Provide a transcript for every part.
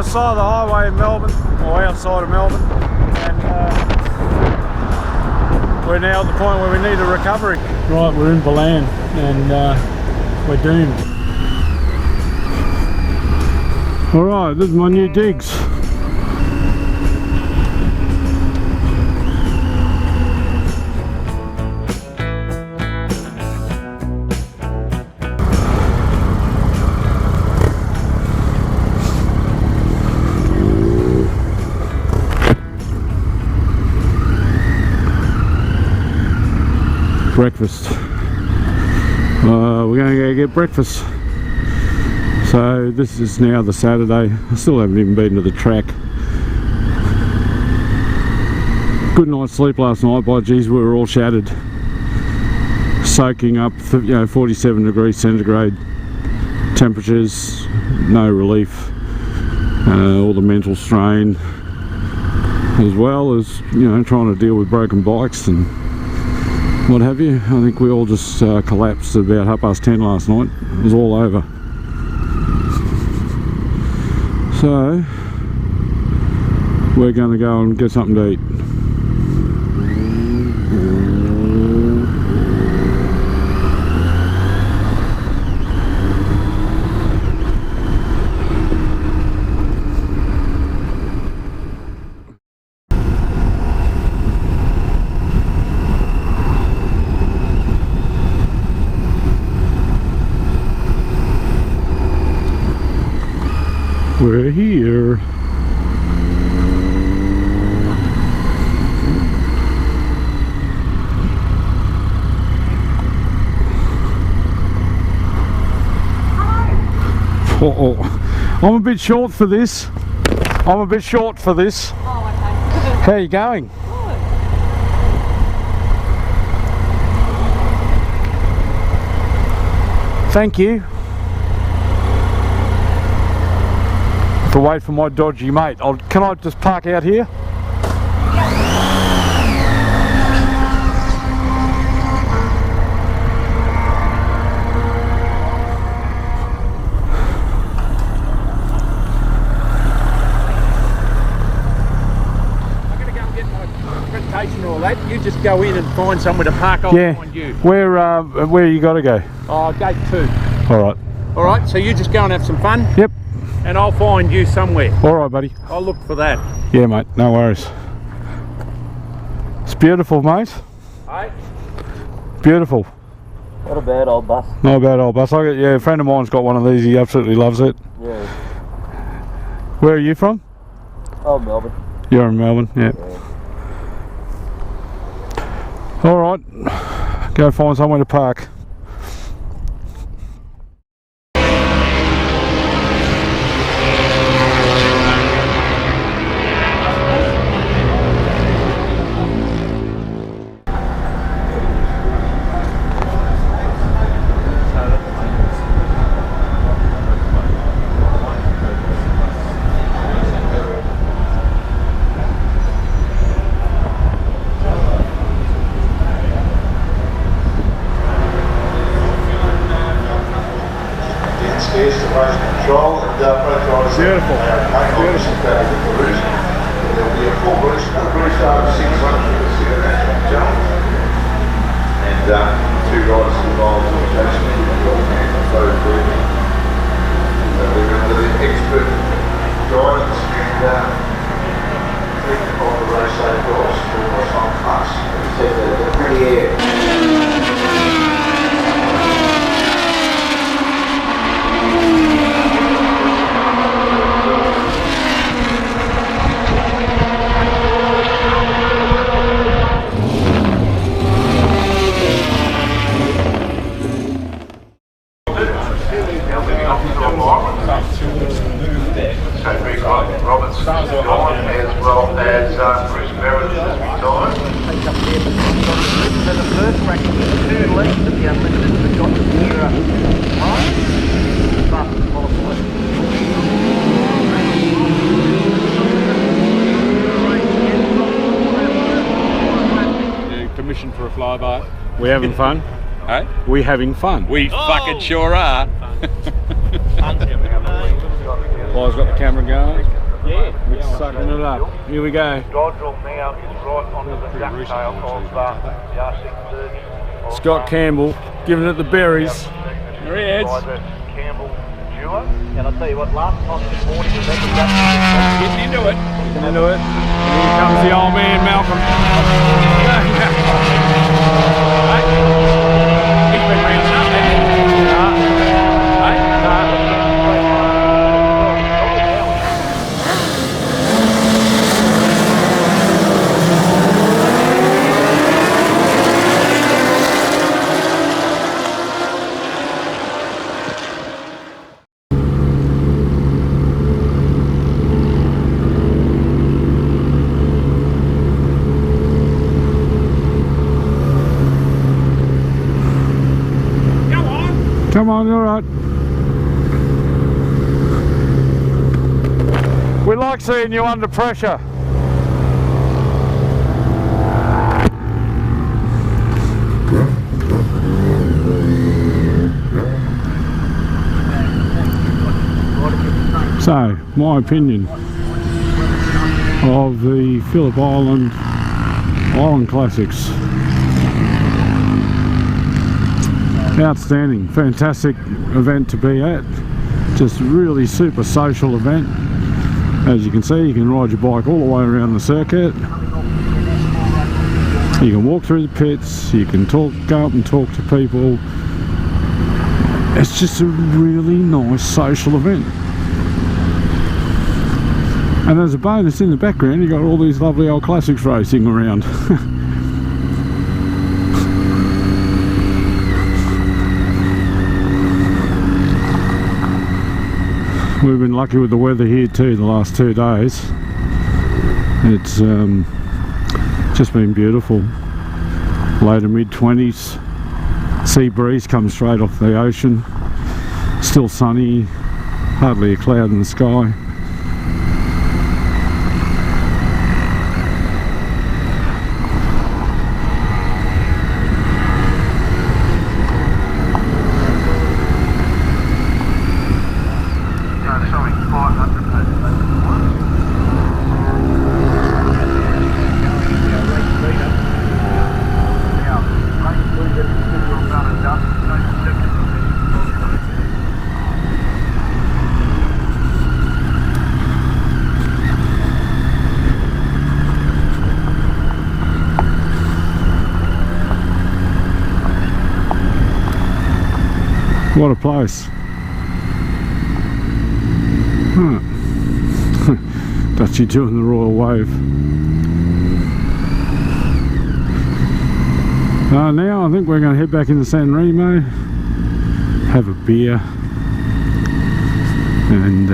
the side of the highway in Melbourne, or outside of Melbourne, and we're now at the point where we need a recovery. Right, we're in Balan and we're doomed. Alright, this is my new digs. Breakfast. We're going to go get breakfast. So this is now the Saturday. I still haven't even been to the track. Good night's sleep last night. By geez, we were all shattered, soaking up. 47 degrees centigrade temperatures, no relief. All the mental strain, as well as trying to deal with broken bikes and what have you. I think we all just collapsed at about 10:30 last night. It was all over. So we're going to go and get something to eat. We're here. Uh-oh. I'm a bit short for this. Oh, okay. How are you going? Good. Thank you. To wait for my dodgy mate. Can I just park out here? And all that, you just go in and find somewhere to park. I'll find you. Where you got to go? Oh, gate 2. All right, so you just go and have some fun. Yep. And I'll find you somewhere. All right, buddy. I'll look for that. Yeah, mate, no worries. It's beautiful, mate. Hey? Beautiful. Not a bad old bus. Not a bad old bus. A friend of mine's got one of these. He absolutely loves it. Yeah. Where are you from? Oh, Melbourne. You're in Melbourne, yeah. All right, go find somewhere to park. Beautiful. There'll be a full roost, over 6 months for the international challenge, and 2 riders involved in the attachment and photo grouping. So we're under the expert guidance and treatment of the race day course for my son class. So they're pretty air. As well as Bruce Merritt has retired. Take up there, but the first track was 2 lengths at the Unlimited, but got to near but qualified. Permission for a flyby. We having fun? Hey? We having fun? We fucking sure are. Paul's got the camera going. Yeah. It's sucking it up. Here we go. Dodrell now is right onto the ducktail of the R630. Scott Campbell giving it the berries. There he is. By the Campbell duo. And I'll tell you what, last time this morning was at the duck. Getting into it. Into it. And here comes the old man, Malcolm. He's been rounding up, hasn't he? Come on, you're right. We like seeing you under pressure. So, my opinion of the Phillip Island Classics. Outstanding, fantastic event to be at. Just really super social event. As you can see, you can ride your bike all the way around the circuit. You can walk through the pits, you can go up and talk to people. It's just a really nice social event. And as a bonus, in the background, you've got all these lovely old classics racing around. We've been lucky with the weather here too the last 2 days. It's just been beautiful. Low to mid-20s. Sea breeze comes straight off the ocean. Still sunny, hardly a cloud in the sky. What a place. Huh. Dutchie doing the royal wave. Now I think we're going to head back into San Remo, have a beer, and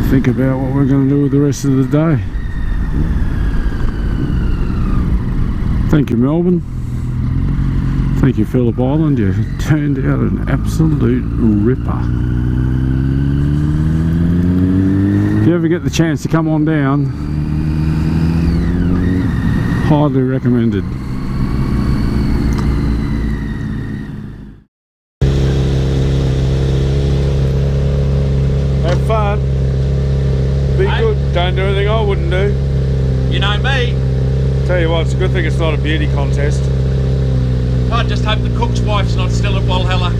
think about what we're going to do with the rest of the day. Thank you, Melbourne. Thank you, Phillip Island. You turned out an absolute ripper. If you ever get the chance to come on down, highly recommended. Have fun. Be good. Don't do anything I wouldn't do. You know me. Tell you what, it's a good thing it's not a beauty contest. I just hope the cook's wife's not still at Walhalla.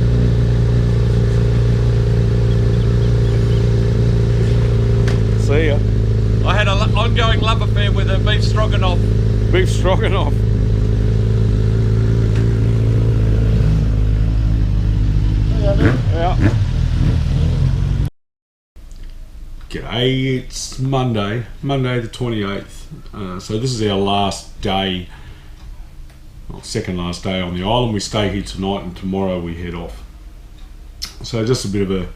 See ya. I had an ongoing love affair with her beef stroganoff. Beef stroganoff. Yeah. G'day, it's Monday the 28th. So this is our last day, well, second last day on the island. We stay here tonight and tomorrow we head off. So just a bit of a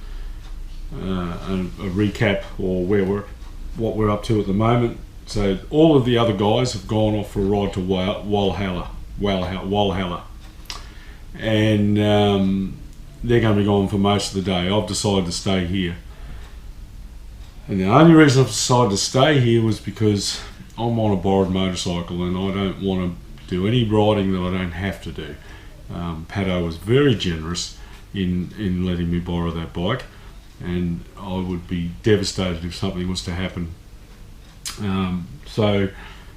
recap, or what we're up to at the moment. So all of the other guys have gone off for a ride to Walhalla, and they're going to be gone for most of the day. I've decided to stay here, and the only reason I've decided to stay here was because I'm on a borrowed motorcycle and I don't want to do any riding that I don't have to do. Pato was very generous in letting me borrow that bike, and I would be devastated if something was to happen. So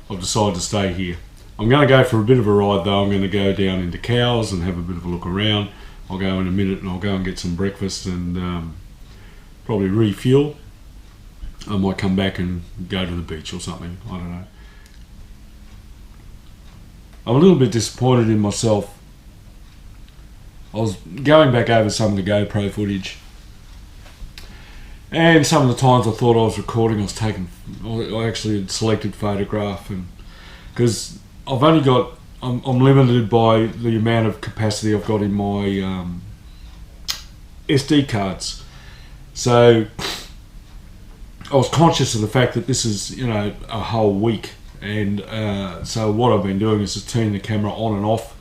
I've decided to stay here. I'm going to go for a bit of a ride though. I'm going to go down into Cows and have a bit of a look around. I'll go in a minute and I'll go and get some breakfast and probably refuel. I might come back and go to the beach or something, I don't know. I'm a little bit disappointed in myself. I was going back over some of the GoPro footage, and some of the times I thought I was recording, I actually had selected photograph, and because I've only got, I'm limited by the amount of capacity I've got in my SD cards. So I was conscious of the fact that this is, you know, a whole week, and so what I've been doing is just turning the camera on and off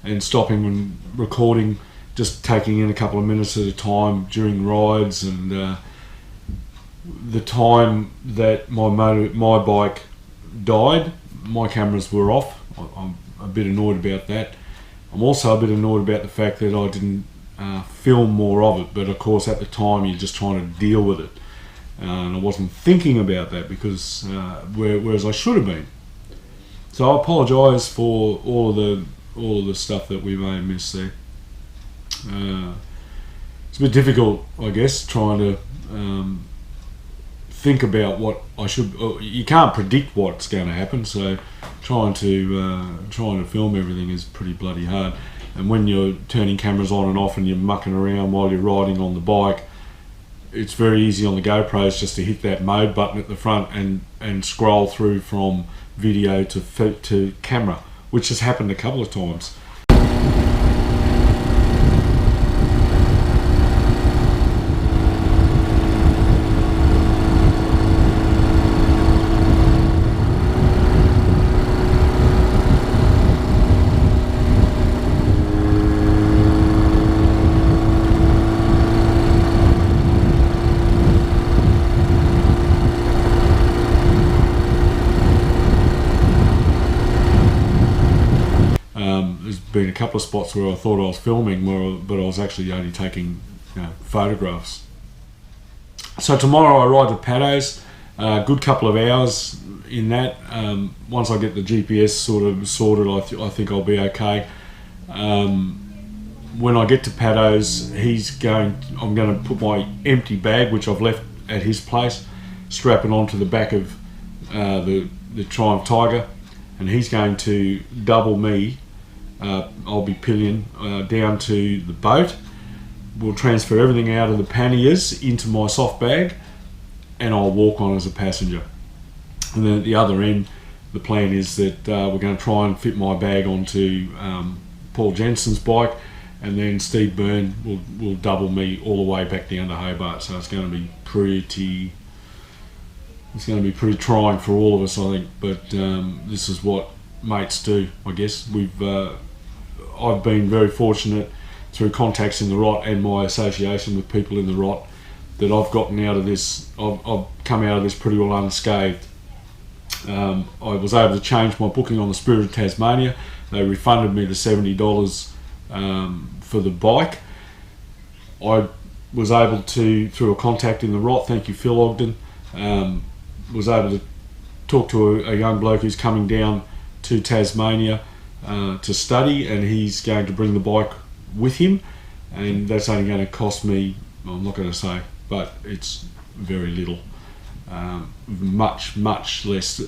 and stopping when recording, just taking in a couple of minutes at a time during rides. And the time that my bike died, my cameras were off. I'm a bit annoyed about that. I'm also a bit annoyed about the fact that I didn't film more of it, but of course at the time you're just trying to deal with it, and I wasn't thinking about that because whereas I should have been. So I apologise for all of the stuff that we may have missed there. It's a bit difficult, I guess, trying to think about what I should. You can't predict what's going to happen, so trying to film everything is pretty bloody hard. And when you're turning cameras on and off and you're mucking around while you're riding on the bike, it's very easy on the GoPros just to hit that mode button at the front and scroll through from video to camera, which has happened a couple of times. Been a couple of spots where I thought I was filming, but I was actually only taking, you know, photographs. So tomorrow I ride to Paddo's, a good couple of hours in that. Once I get the GPS sort of sorted, I think I'll be okay. When I get to Paddo's, I'm going to put my empty bag, which I've left at his place, strap it onto the back of the Triumph Tiger, and he's going to double me. I'll be pillion down to the boat. We'll transfer everything out of the panniers into my soft bag, and I'll walk on as a passenger. And then at the other end, the plan is that we're going to try and fit my bag onto Paul Jensen's bike, and then Steve Byrne will double me all the way back down to Hobart. So it's going to be pretty trying for all of us, I think. But this is what mates do, I guess. I've been very fortunate through contacts in the rot and my association with people in the rot that I've gotten out of this. I've come out of this pretty well unscathed. I was able to change my booking on the Spirit of Tasmania. They refunded me the $70 for the bike. I was able to, through a contact in the rot, thank you Phil Ogden, was able to talk to a young bloke who's coming down to Tasmania to study, and he's going to bring the bike with him, and that's only going to cost me, I'm not going to say, but it's very little, much less,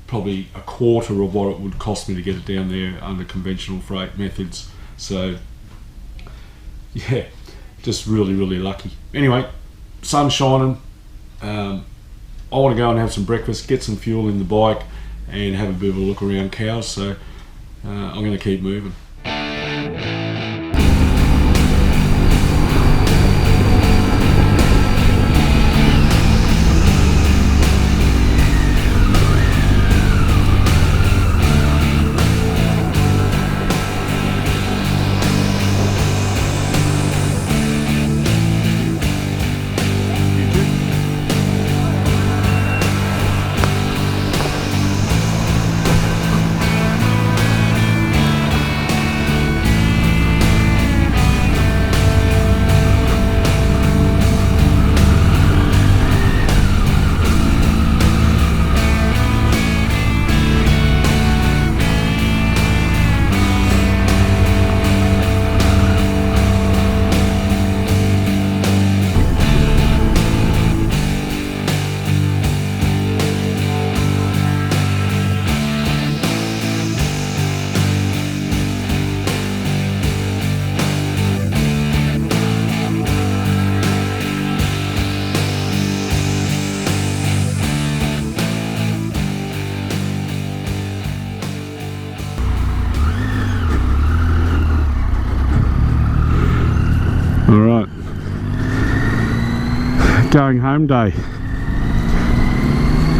probably a quarter of what it would cost me to get it down there under conventional freight methods. So yeah, just really lucky. Anyway, sun's shining. I want to go and have some breakfast, get some fuel in the bike, and have a bit of a look around Cows, so I'm going to keep moving. Alright, going home day.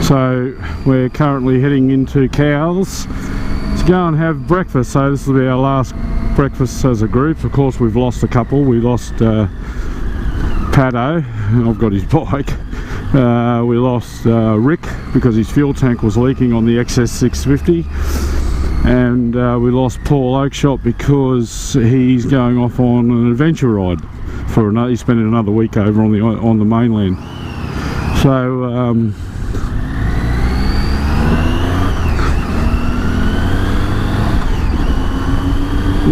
So we're currently heading into Cowes to go and have breakfast. So this will be our last breakfast as a group. Of course we've lost a couple. We lost Paddo, I've got his bike. We lost Rick because his fuel tank was leaking on the XS650. And we lost Paul Oakshott because he's going off on an adventure ride for another. He's spending another week over on the mainland. So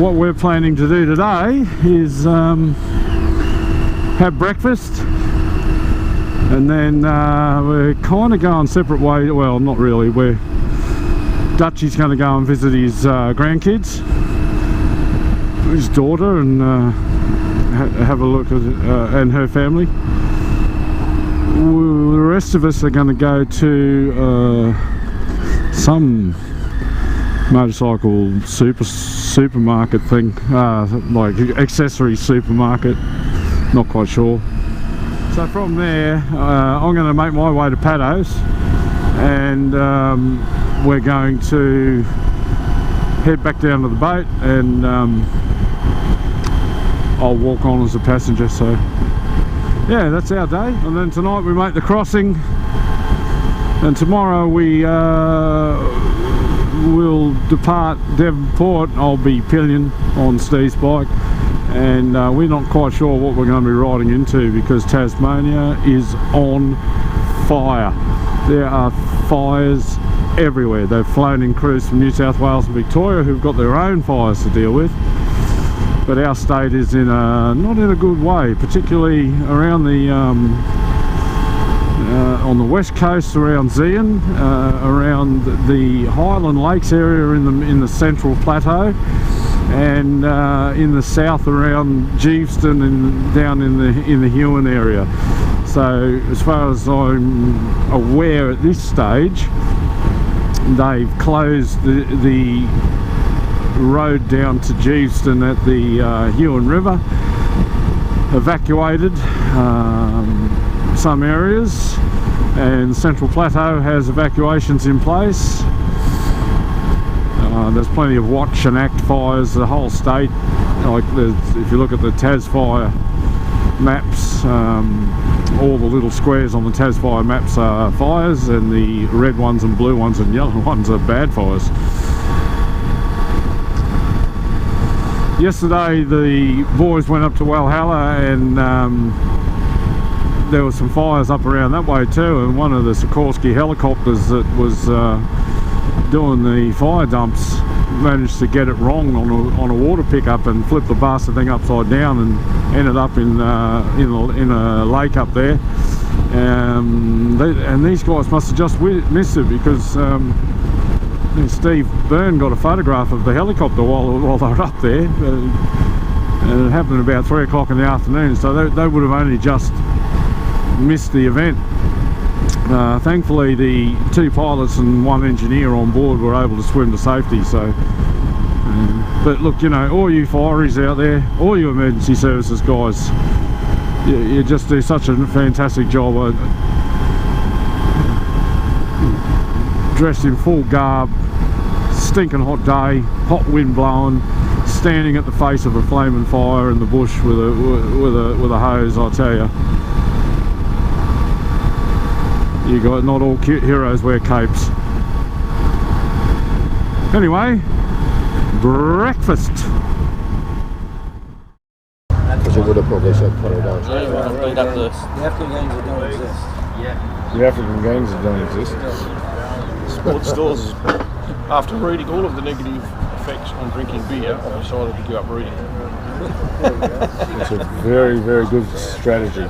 what we're planning to do today is have breakfast, and then we're kind of going separate ways. Well, not really. Dutchie's going to go and visit his grandkids, his daughter, and have a look at and her family. The rest of us are going to go to some motorcycle supermarket thing, like accessory supermarket, not quite sure. So from there I'm going to make my way to Paddo's, and we're going to head back down to the boat, and I'll walk on as a passenger. So yeah, that's our day. And then tonight we make the crossing, and tomorrow we will depart Devonport. I'll be pillion on Steve's bike, and we're not quite sure what we're going to be riding into because Tasmania is on fire. There are fires everywhere. They've flown in crews from New South Wales and Victoria who've got their own fires to deal with, but our state is in not in a good way, particularly around the on the west coast, around Zeehan, around the Highland Lakes area in the central plateau, and in the south around Geeveston and down in the Huon area. So as far as I'm aware at this stage, they've closed the road down to Geeveston at the Huon River, evacuated some areas, and Central Plateau has evacuations in place. There's plenty of watch and act fires, the whole state. Like if you look at the Tas fire maps, all the little squares on the Tas fire maps are fires, and the red ones and blue ones and yellow ones are bad fires. Yesterday the boys went up to Walhalla, and there were some fires up around that way too, and one of the Sikorsky helicopters that was doing the fire dumps managed to get it wrong on a water pickup and flip the bastard thing upside down and ended up in a lake up there. And these guys must have just missed it, because Steve Byrne got a photograph of the helicopter while they were up there, and it happened about 3 o'clock in the afternoon, so they would have only just missed the event. Thankfully the 2 pilots and 1 engineer on board were able to swim to safety. So but look, you know, all you fireys out there, all you emergency services guys, you just do such a fantastic job. Dressed in full garb, stinking hot day, hot wind blowing, standing at the face of a flaming fire in the bush with a hose. I tell you, you got, not all cute heroes wear capes. Anyway, breakfast. Because it would have probably said put it down. The African games that don't exist. The African games that don't exist. Sports stores, after reading all of the negative effects on drinking beer, I decided to give up reading. It's a very, very good strategy.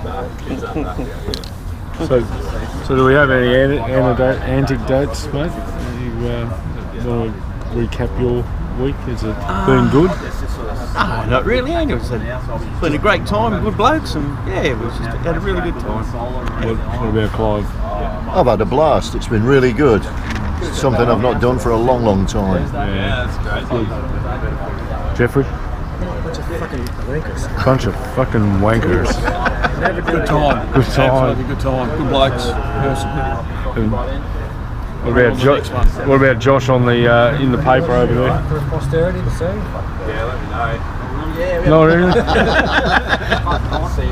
So do we have any anecdotes, mate? You want to recap your week? Has it been good? No, not really. It's been a great time, good blokes, and yeah, we just had a really good time. What about Clive? I've had a blast. It's been really good. It's something I've not done for a long, long time. Yeah, that's great. Good. Jeffrey? Bunch of fucking wankers. Bunch of fucking wankers. Good time. Good time. Absolutely good time. Good blokes. What about Josh on the in the paper over there? For posterity to see. Yeah, let me know. Not really.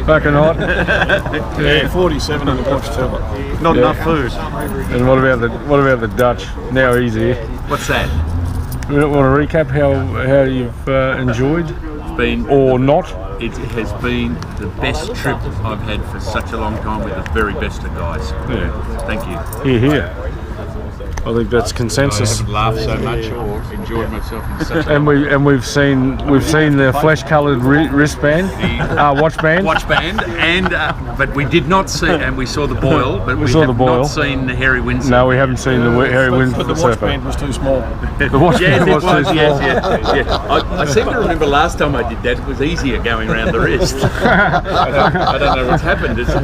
Fucking hot. Yeah, 47 in the watch too. Not enough food. And what about the Dutch? Now he's here. What's that? You want to recap how you've enjoyed It's been or not? It has been the best trip I've had for such a long time with the very best of guys. Yeah. Thank you. Here. I think that's consensus. I haven't laughed so much or enjoyed myself in such a We've seen the flesh-coloured wristband, watch band. watch band, and but we did not see, and we saw the boil, but we saw have the boil. not seen the Harry Windsor. No, we haven't seen the Harry Windsor. But the watch band was too small. The watch Yes, band it was was. too small. Yes. I seem to remember last time I did that, it was easier going around the wrist. I don't know what's happened. It's a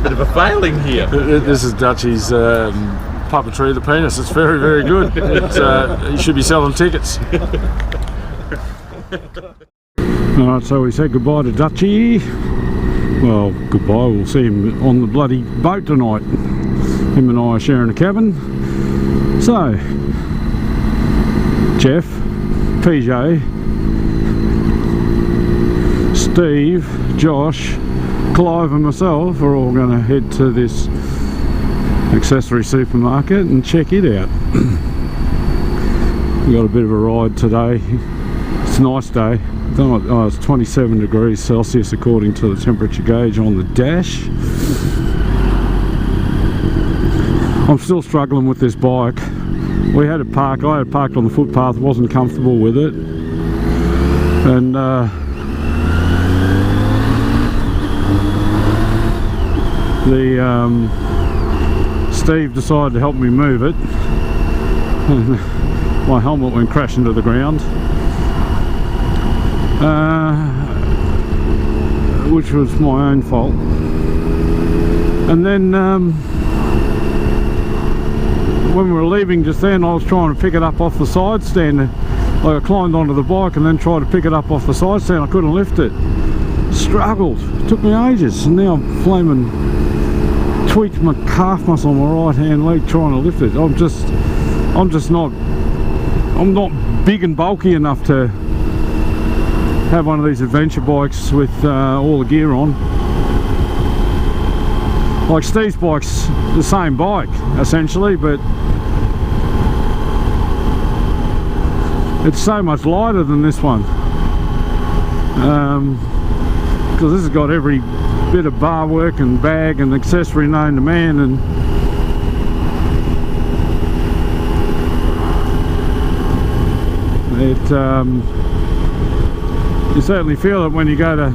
bit of a failing here. This is Dutchie's puppetry of the penis. It's very, very good. You should be selling tickets. Alright, so we said goodbye to Dutchie. Well, goodbye, we'll see him on the bloody boat tonight. Him and I are sharing a cabin. So, Jeff, PJ, Steve, Josh, Clive and myself are all going to head to this accessory supermarket and check it out. We got a bit of a ride today. It's a nice day. Oh, it's 27 degrees Celsius according to the temperature gauge on the dash. I'm still struggling with this bike. We had it parked. I had it parked on the footpath. Wasn't comfortable with it, and Steve decided to help me move it. My helmet went crashing to the ground, which was my own fault. And then when we were leaving just then, I was trying to pick it up off the side stand. Like I climbed onto the bike and then tried to pick it up off the side stand. I couldn't lift it. Struggled. It took me ages, and now I'm flaming tweaked my calf muscle on my right hand leg trying to lift it. I'm not big and bulky enough to have one of these adventure bikes with all the gear on. Like Steve's bike's the same bike essentially, but it's so much lighter than this one, because this has got every bit of bar work and bag and accessory known to man, and it you certainly feel it when you go to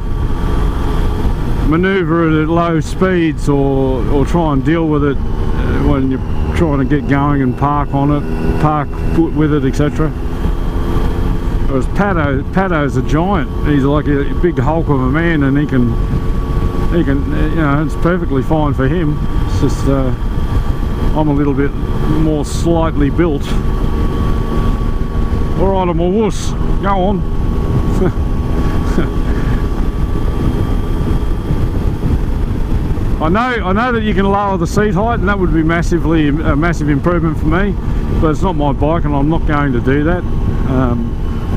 maneuver it at low speeds or try and deal with it when you're trying to get going and park on it, park foot with it, etc. Whereas Pato's a giant. He's like a big hulk of a man, and he can, you know, it's perfectly fine for him. It's just I'm a little bit more slightly built. All right, I'm a wuss. Go on. I know that you can lower the seat height, and that would be a massive improvement for me. But it's not my bike, and I'm not going to do that.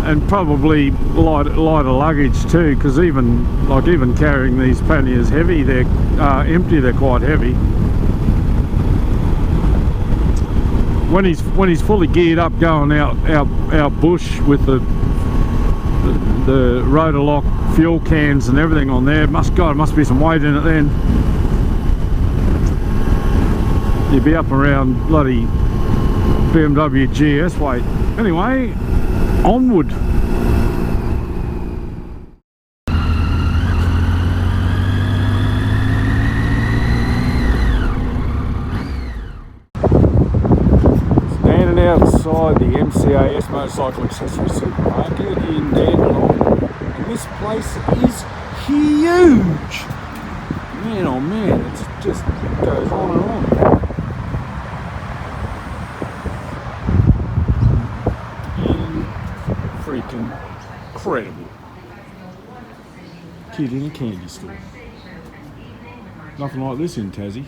And probably lighter luggage too, because even carrying these panniers heavy, they're empty. They're quite heavy. When he's fully geared up, going out bush with the rotor lock fuel cans and everything on there, must be some weight in it then. You'd be up around bloody BMW GS weight. Anyway, onward. Standing outside the MCAS Motorcycle Accessory Supermarket in Dandenong, and this place is huge. Man, oh man, it just goes on and on. Freaking incredible. kid in a candy store. Nothing like this in Tassie.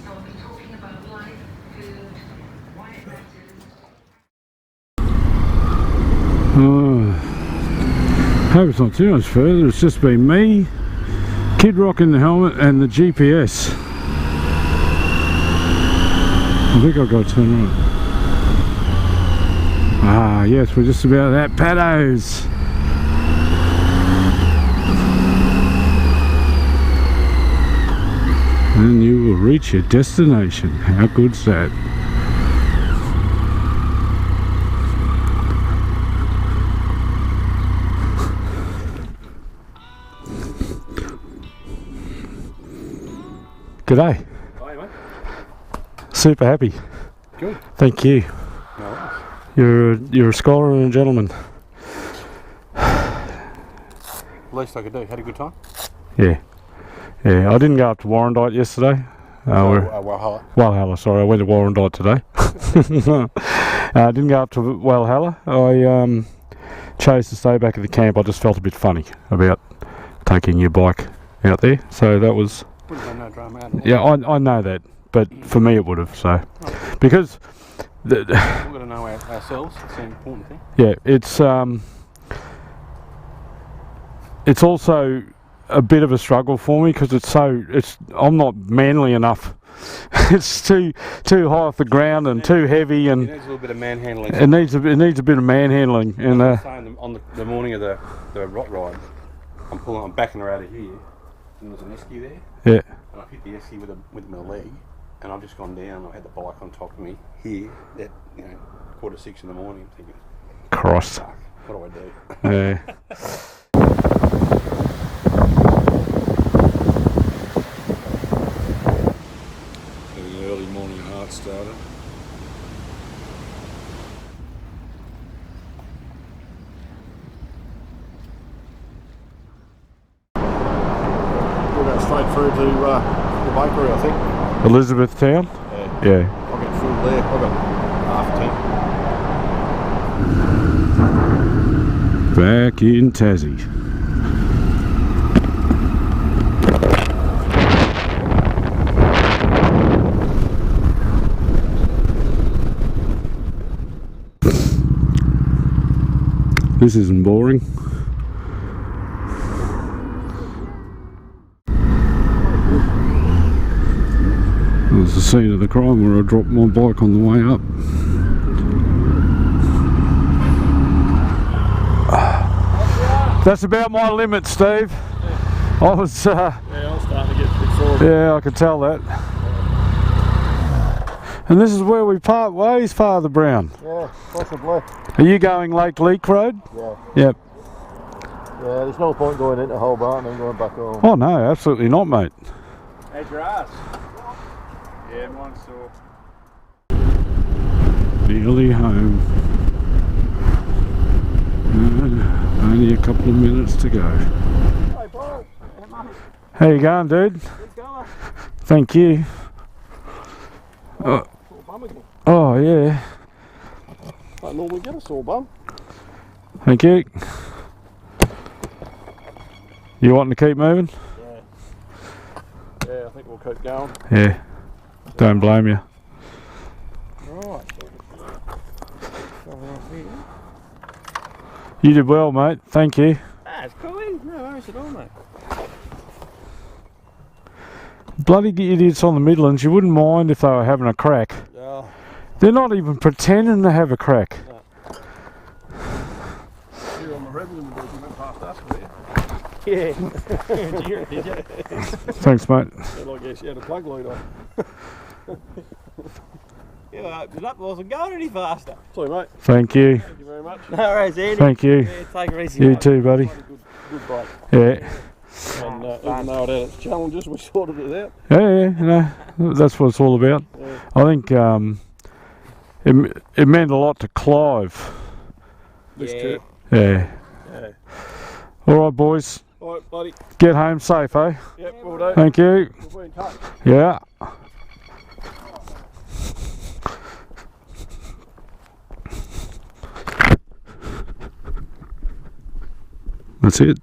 Hope it's not too much further. It's just been me, Kid rocking the helmet, and the GPS. I think I've got to turn right. Ah, yes, we're just about at Paddo's. And you will reach your destination. How good's that? G'day. Hi, mate. Super happy. Good. Thank you. No worries. You're a scholar and a gentleman. Least I could do. Had a good time. Yeah. Yeah. I didn't go up to Warrandyte yesterday. Walhalla. Walhalla. Sorry, I went to Warrandyte today. I didn't go up to Walhalla. I chose to stay back at the camp. I just felt a bit funny about taking your bike out there. So that was. Wouldn't have no drama at all. Yeah, I know that, but for me it would have. So because we've got to know ourselves. It's an important thing. Yeah, it's also a bit of a struggle for me because I'm not manly enough. It's too high off the ground and too heavy, and it needs a little bit of manhandling. It needs a bit of manhandling. And on the morning of the rot ride, I'm backing her out of here, and there's an esky there. Yeah. And I've hit the esky with my leg, and I've just gone down. I had the bike on top of me here at 5:45 in the morning. I'm thinking, Christ. fuck, what do I do? Yeah. Getting an early morning heart started. We'll go straight through to the bakery, I think. Elizabethtown? Yeah. I'll get food there. I've got 10:30. Back in Tassie. This isn't boring. It was the scene of the crime where I dropped my bike on the way up. That's about my limit, Steve. I was Yeah, I'm starting to get a bit sore. yeah, I could tell that. And this is where we part ways, Father Brown. Yeah, possibly. Are you going Lake Leak Road? Yeah. Yep. Yeah, there's no point going into Hobart and then going back home. Oh no, absolutely not, mate. How's your ass? Yeah, mine's sore. Nearly home. Only a couple of minutes to go. Hey, bro. How you going, dude? Good going. Thank you. Sore bum again. Oh yeah. I normally get a sore bum. Thank you. You wanting to keep moving? Yeah, I think we'll keep going. Yeah. Don't blame you. Right. You did well, mate. Thank you. It's cool. No worries at all, mate. Bloody idiots on the Midlands, you wouldn't mind if they were having a crack. Yeah. They're not even pretending to have a crack. You're on the rebel in the bush, you went past us, were you? Yeah. Did you? Thanks, mate. Yeah, like yes, you had a plug lead on. Yeah, I opened it up. I wasn't going any faster. Sorry, mate. Thank you. Thank you very much. No worries, Andy. Thank you. Yeah, take it easy. You mate. too, buddy. Good break. Yeah. And even though it had its challenges, we sorted it out. Yeah, that's what it's all about. Yeah. I think it meant a lot to Clive. This Yeah. trip. Yeah. Yeah. All right, boys. All right, buddy. Get home safe, eh? Yep, we'll do. Thank you. We'll be in touch. Yeah. That's it.